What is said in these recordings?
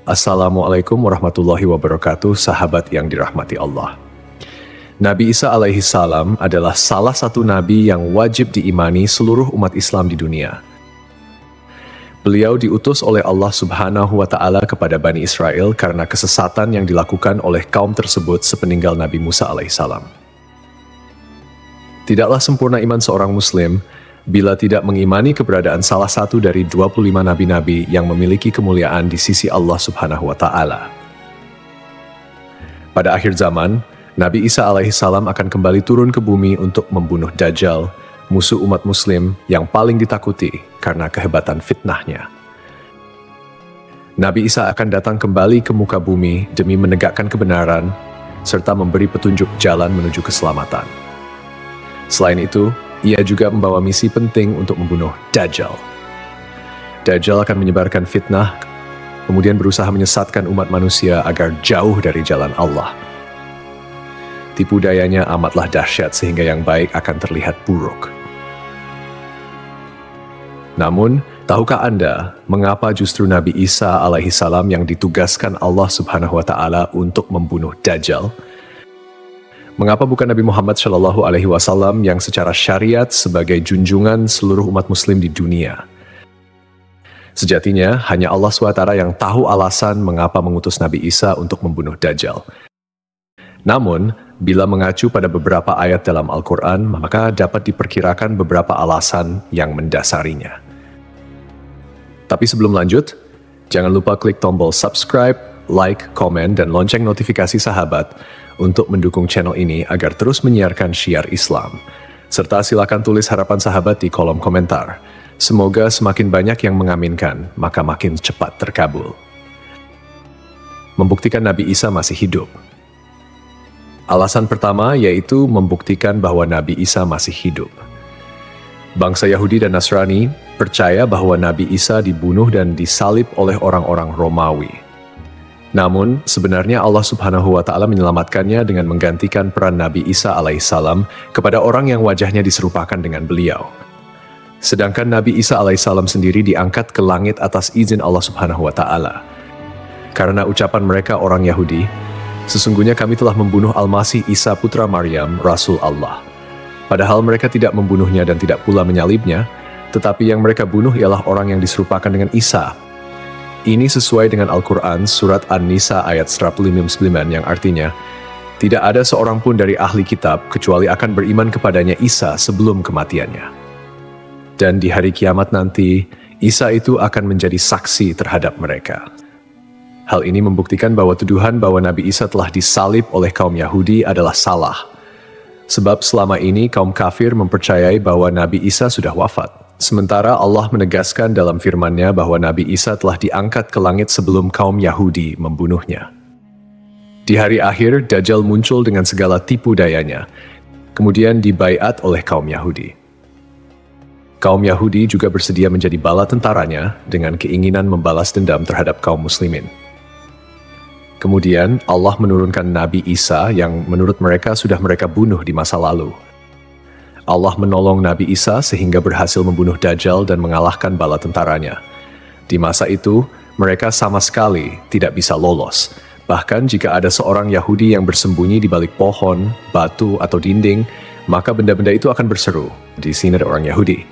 Assalamualaikum warahmatullahi wabarakatuh, sahabat yang dirahmati Allah. Nabi Isa alaihi salam adalah salah satu nabi yang wajib diimani seluruh umat Islam di dunia. Beliau diutus oleh Allah Subhanahu wa Ta'ala kepada Bani Israel karena kesesatan yang dilakukan oleh kaum tersebut sepeninggal Nabi Musa alaihi salam. Tidaklah sempurna iman seorang Muslim bila tidak mengimani keberadaan salah satu dari 25 nabi-nabi yang memiliki kemuliaan di sisi Allah Subhanahu wa Ta'ala. Pada akhir zaman, Nabi Isa alaihi salam akan kembali turun ke bumi untuk membunuh Dajjal, musuh umat Muslim yang paling ditakuti karena kehebatan fitnahnya. Nabi Isa akan datang kembali ke muka bumi demi menegakkan kebenaran serta memberi petunjuk jalan menuju keselamatan. Selain itu, ia juga membawa misi penting untuk membunuh Dajjal. Dajjal akan menyebarkan fitnah, kemudian berusaha menyesatkan umat manusia agar jauh dari jalan Allah. Tipu dayanya amatlah dahsyat sehingga yang baik akan terlihat buruk. Namun, tahukah Anda mengapa justru Nabi Isa alaihi salam yang ditugaskan Allah Subhanahu wa Ta'ala untuk membunuh Dajjal? Mengapa bukan Nabi Muhammad Shallallahu Alaihi Wasallam yang secara syariat sebagai junjungan seluruh umat Muslim di dunia? Sejatinya, hanya Allah SWT yang tahu alasan mengapa mengutus Nabi Isa untuk membunuh Dajjal. Namun, bila mengacu pada beberapa ayat dalam Al-Quran, maka dapat diperkirakan beberapa alasan yang mendasarinya. Tapi sebelum lanjut, jangan lupa klik tombol subscribe, like, komen, dan lonceng notifikasi sahabat untuk mendukung channel ini agar terus menyiarkan syiar Islam. Serta silakan tulis harapan sahabat di kolom komentar. Semoga semakin banyak yang mengaminkan, maka makin cepat terkabul. Membuktikan Nabi Isa masih hidup. Alasan pertama yaitu membuktikan bahwa Nabi Isa masih hidup. Bangsa Yahudi dan Nasrani percaya bahwa Nabi Isa dibunuh dan disalib oleh orang-orang Romawi. Namun, sebenarnya Allah Subhanahu wa Ta'ala menyelamatkannya dengan menggantikan peran Nabi Isa alaihissalam kepada orang yang wajahnya diserupakan dengan beliau. Sedangkan Nabi Isa alaihissalam sendiri diangkat ke langit atas izin Allah Subhanahu wa Ta'ala. Karena ucapan mereka orang Yahudi, sesungguhnya kami telah membunuh Al-Masih Isa putra Maryam, Rasul Allah. Padahal mereka tidak membunuhnya dan tidak pula menyalibnya, tetapi yang mereka bunuh ialah orang yang diserupakan dengan Isa. Ini sesuai dengan Al-Quran surat An-Nisa ayat 159 yang artinya, tidak ada seorang pun dari ahli kitab kecuali akan beriman kepadanya Isa sebelum kematiannya. Dan di hari kiamat nanti, Isa itu akan menjadi saksi terhadap mereka. Hal ini membuktikan bahwa tuduhan bahwa Nabi Isa telah disalib oleh kaum Yahudi adalah salah. Sebab selama ini kaum kafir mempercayai bahwa Nabi Isa sudah wafat. Sementara Allah menegaskan dalam firman-Nya bahwa Nabi Isa telah diangkat ke langit sebelum kaum Yahudi membunuhnya. Di hari akhir, Dajjal muncul dengan segala tipu dayanya, kemudian dibaiat oleh kaum Yahudi. Kaum Yahudi juga bersedia menjadi bala tentaranya dengan keinginan membalas dendam terhadap kaum muslimin. Kemudian Allah menurunkan Nabi Isa yang menurut mereka sudah mereka bunuh di masa lalu. Allah menolong Nabi Isa sehingga berhasil membunuh Dajjal dan mengalahkan bala tentaranya. Di masa itu, mereka sama sekali tidak bisa lolos. Bahkan jika ada seorang Yahudi yang bersembunyi di balik pohon, batu, atau dinding, maka benda-benda itu akan berseru. Di sini ada orang Yahudi.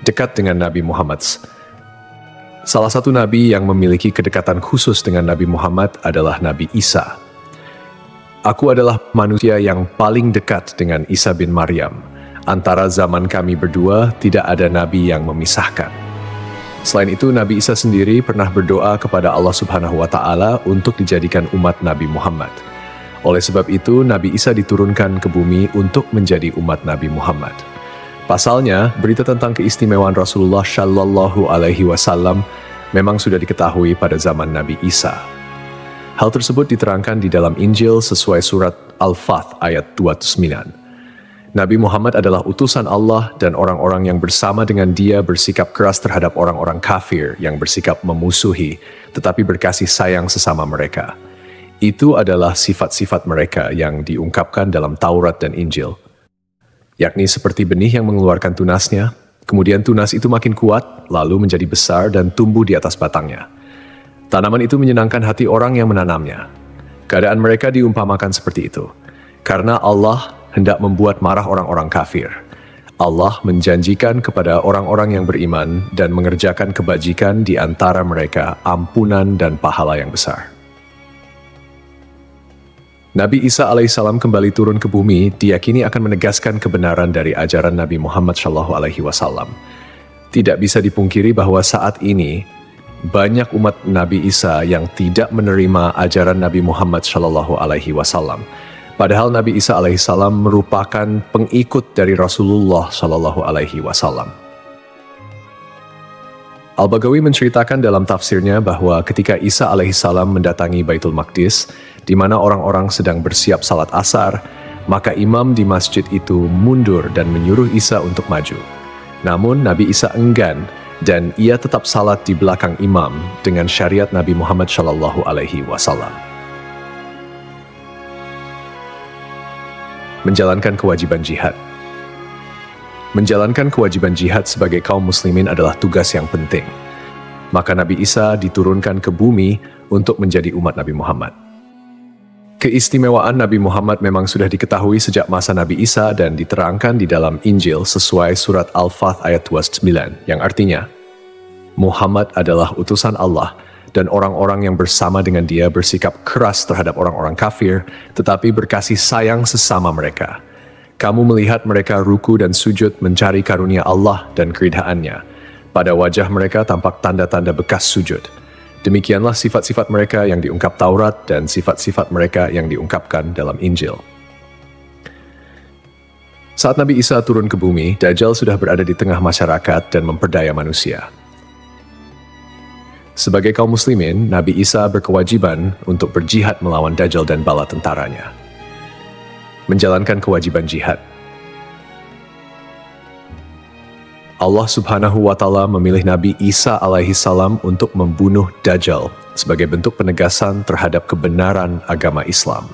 Dekat dengan Nabi Muhammad. Salah satu nabi yang memiliki kedekatan khusus dengan Nabi Muhammad adalah Nabi Isa. Aku adalah manusia yang paling dekat dengan Isa bin Maryam. Antara zaman kami berdua, tidak ada nabi yang memisahkan. Selain itu, Nabi Isa sendiri pernah berdoa kepada Allah Subhanahu wa Ta'ala untuk dijadikan umat Nabi Muhammad. Oleh sebab itu, Nabi Isa diturunkan ke bumi untuk menjadi umat Nabi Muhammad. Pasalnya, berita tentang keistimewaan Rasulullah Shallallahu Alaihi Wasallam memang sudah diketahui pada zaman Nabi Isa. Hal tersebut diterangkan di dalam Injil sesuai surat Al-Fath ayat 29. Nabi Muhammad adalah utusan Allah dan orang-orang yang bersama dengan dia bersikap keras terhadap orang-orang kafir yang bersikap memusuhi, tetapi berkasih sayang sesama mereka. Itu adalah sifat-sifat mereka yang diungkapkan dalam Taurat dan Injil. Yakni seperti benih yang mengeluarkan tunasnya, kemudian tunas itu makin kuat, lalu menjadi besar dan tumbuh di atas batangnya. Tanaman itu menyenangkan hati orang yang menanamnya. Keadaan mereka diumpamakan seperti itu. Karena Allah hendak membuat marah orang-orang kafir. Allah menjanjikan kepada orang-orang yang beriman dan mengerjakan kebajikan di antara mereka ampunan dan pahala yang besar. Nabi Isa alaihissalam kembali turun ke bumi diyakini akan menegaskan kebenaran dari ajaran Nabi Muhammad SAW. Tidak bisa dipungkiri bahwa saat ini banyak umat Nabi Isa yang tidak menerima ajaran Nabi Muhammad SAW. Padahal Nabi Isa alaihissalam merupakan pengikut dari Rasulullah SAW. Al-Baghawi menceritakan dalam tafsirnya bahwa ketika Isa alaihissalam mendatangi Baitul Maqdis, di mana orang-orang sedang bersiap salat asar, maka imam di masjid itu mundur dan menyuruh Isa untuk maju. Namun Nabi Isa enggan dan ia tetap salat di belakang imam dengan syariat Nabi Muhammad SAW. Menjalankan kewajiban jihad. Menjalankan kewajiban jihad sebagai kaum muslimin adalah tugas yang penting. Maka Nabi Isa diturunkan ke bumi untuk menjadi umat Nabi Muhammad. Keistimewaan Nabi Muhammad memang sudah diketahui sejak masa Nabi Isa dan diterangkan di dalam Injil sesuai surat Al-Fath ayat 29, yang artinya, Muhammad adalah utusan Allah dan orang-orang yang bersama dengan dia bersikap keras terhadap orang-orang kafir, tetapi berkasih sayang sesama mereka. Kamu melihat mereka ruku dan sujud mencari karunia Allah dan keridhaannya. Pada wajah mereka tampak tanda-tanda bekas sujud. Demikianlah sifat-sifat mereka yang diungkap Taurat dan sifat-sifat mereka yang diungkapkan dalam Injil. Saat Nabi Isa turun ke bumi, Dajjal sudah berada di tengah masyarakat dan memperdaya manusia. Sebagai kaum muslimin, Nabi Isa berkewajiban untuk berjihad melawan Dajjal dan bala tentaranya. Menjalankan kewajiban jihad. Allah Subhanahu wa Ta'ala memilih Nabi Isa alaihissalam untuk membunuh Dajjal sebagai bentuk penegasan terhadap kebenaran agama Islam.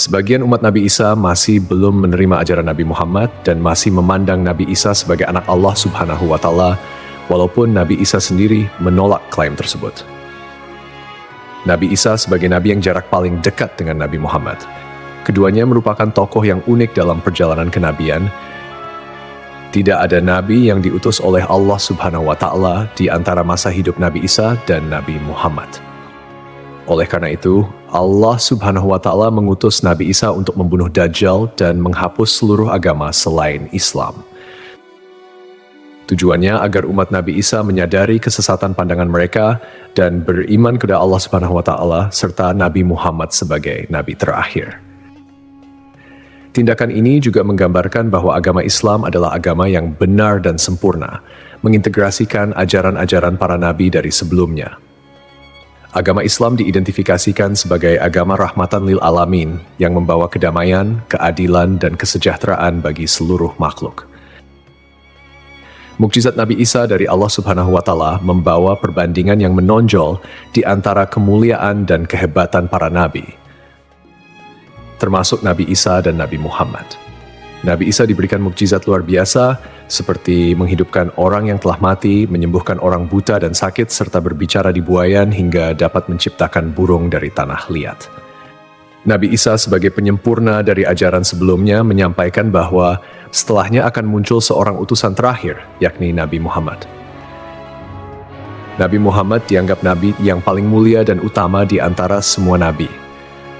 Sebagian umat Nabi Isa masih belum menerima ajaran Nabi Muhammad dan masih memandang Nabi Isa sebagai anak Allah Subhanahu wa Ta'ala, walaupun Nabi Isa sendiri menolak klaim tersebut. Nabi Isa sebagai nabi yang jarak paling dekat dengan Nabi Muhammad. Keduanya merupakan tokoh yang unik dalam perjalanan kenabian. Tidak ada nabi yang diutus oleh Allah Subhanahu wa Ta'ala di antara masa hidup Nabi Isa dan Nabi Muhammad. Oleh karena itu, Allah Subhanahu wa Ta'ala mengutus Nabi Isa untuk membunuh Dajjal dan menghapus seluruh agama selain Islam. Tujuannya agar umat Nabi Isa menyadari kesesatan pandangan mereka dan beriman kepada Allah Subhanahu wa Ta'ala serta Nabi Muhammad sebagai nabi terakhir. Tindakan ini juga menggambarkan bahwa agama Islam adalah agama yang benar dan sempurna, mengintegrasikan ajaran-ajaran para nabi dari sebelumnya. Agama Islam diidentifikasikan sebagai agama rahmatan lil alamin yang membawa kedamaian, keadilan, dan kesejahteraan bagi seluruh makhluk. Mukjizat Nabi Isa dari Allah Subhanahu wa Ta'ala membawa perbandingan yang menonjol di antara kemuliaan dan kehebatan para nabi, termasuk Nabi Isa dan Nabi Muhammad. Nabi Isa diberikan mukjizat luar biasa seperti menghidupkan orang yang telah mati, menyembuhkan orang buta dan sakit, serta berbicara di buayan hingga dapat menciptakan burung dari tanah liat. Nabi Isa sebagai penyempurna dari ajaran sebelumnya menyampaikan bahwa setelahnya akan muncul seorang utusan terakhir, yakni Nabi Muhammad. Nabi Muhammad dianggap nabi yang paling mulia dan utama di antara semua nabi.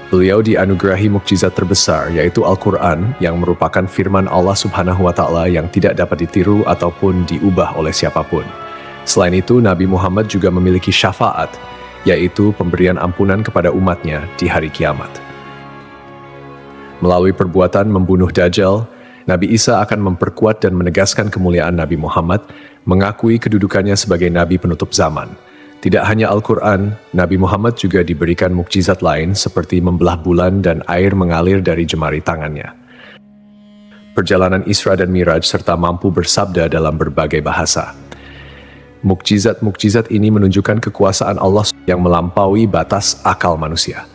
Beliau dianugerahi mukjizat terbesar, yaitu Al-Quran, yang merupakan firman Allah Subhanahu wa Ta'ala yang tidak dapat ditiru ataupun diubah oleh siapapun. Selain itu, Nabi Muhammad juga memiliki syafaat, yaitu pemberian ampunan kepada umatnya di hari kiamat. Melalui perbuatan membunuh Dajjal, Nabi Isa akan memperkuat dan menegaskan kemuliaan Nabi Muhammad, mengakui kedudukannya sebagai nabi penutup zaman. Tidak hanya Al-Quran, Nabi Muhammad juga diberikan mukjizat lain seperti membelah bulan dan air mengalir dari jemari tangannya. perjalanan Isra dan Miraj, serta mampu bersabda dalam berbagai bahasa. Mukjizat-mukjizat ini menunjukkan kekuasaan Allah yang melampaui batas akal manusia.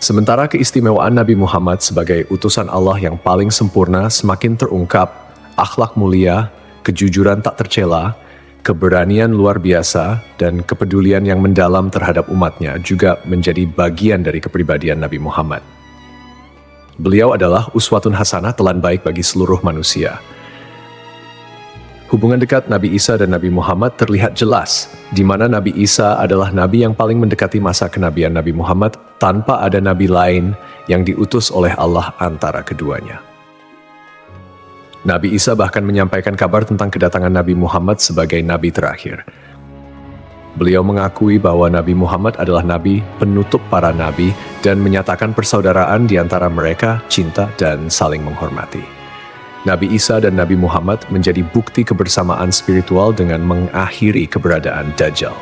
Sementara keistimewaan Nabi Muhammad sebagai utusan Allah yang paling sempurna semakin terungkap, akhlak mulia, kejujuran tak tercela, keberanian luar biasa, dan kepedulian yang mendalam terhadap umatnya juga menjadi bagian dari kepribadian Nabi Muhammad. Beliau adalah uswatun hasanah, telan baik bagi seluruh manusia. Hubungan dekat Nabi Isa dan Nabi Muhammad terlihat jelas, di mana Nabi Isa adalah nabi yang paling mendekati masa kenabian Nabi Muhammad tanpa ada nabi lain yang diutus oleh Allah antara keduanya. Nabi Isa bahkan menyampaikan kabar tentang kedatangan Nabi Muhammad sebagai nabi terakhir. Beliau mengakui bahwa Nabi Muhammad adalah nabi penutup para nabi dan menyatakan persaudaraan di antara mereka, cinta dan saling menghormati. Nabi Isa dan Nabi Muhammad menjadi bukti kebersamaan spiritual dengan mengakhiri keberadaan Dajjal.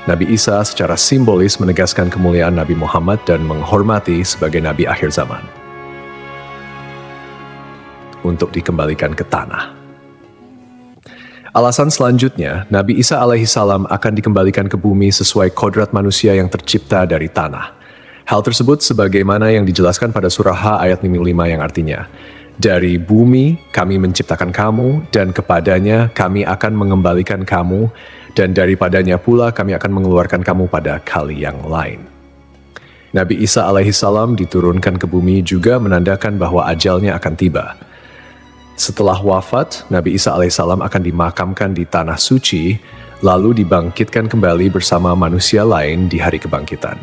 Nabi Isa secara simbolis menegaskan kemuliaan Nabi Muhammad dan menghormati sebagai nabi akhir zaman. Untuk dikembalikan ke tanah. Alasan selanjutnya, Nabi Isa alaihissalam akan dikembalikan ke bumi sesuai kodrat manusia yang tercipta dari tanah. Hal tersebut sebagaimana yang dijelaskan pada surah H ayat 5 yang artinya, dari bumi kami menciptakan kamu dan kepadanya kami akan mengembalikan kamu dan daripadanya pula kami akan mengeluarkan kamu pada kali yang lain. Nabi Isa alaihissalam diturunkan ke bumi juga menandakan bahwa ajalnya akan tiba. Setelah wafat, Nabi Isa alaihissalam akan dimakamkan di tanah suci, lalu dibangkitkan kembali bersama manusia lain di hari kebangkitan.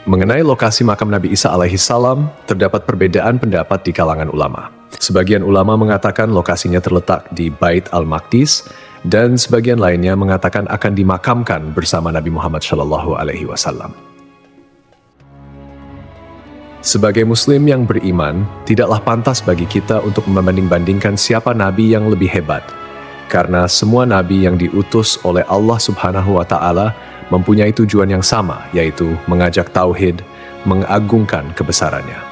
Mengenai lokasi makam Nabi Isa alaihissalam, terdapat perbedaan pendapat di kalangan ulama. Sebagian ulama mengatakan lokasinya terletak di Bait al-Maqdis, dan sebagian lainnya mengatakan akan dimakamkan bersama Nabi Muhammad SAW. Sebagai muslim yang beriman, tidaklah pantas bagi kita untuk membanding-bandingkan siapa nabi yang lebih hebat. Karena semua nabi yang diutus oleh Allah Subhanahu wa Ta'ala mempunyai tujuan yang sama, yaitu mengajak tauhid, mengagungkan kebesarannya.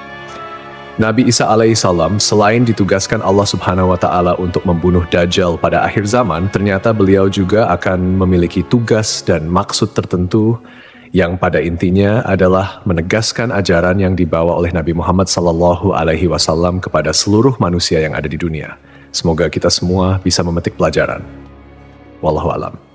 Nabi Isa alaihissalam selain ditugaskan Allah Subhanahu wa Ta'ala untuk membunuh Dajjal pada akhir zaman, ternyata beliau juga akan memiliki tugas dan maksud tertentu yang pada intinya adalah menegaskan ajaran yang dibawa oleh Nabi Muhammad SAW kepada seluruh manusia yang ada di dunia. Semoga kita semua bisa memetik pelajaran. Wallahu a'lam.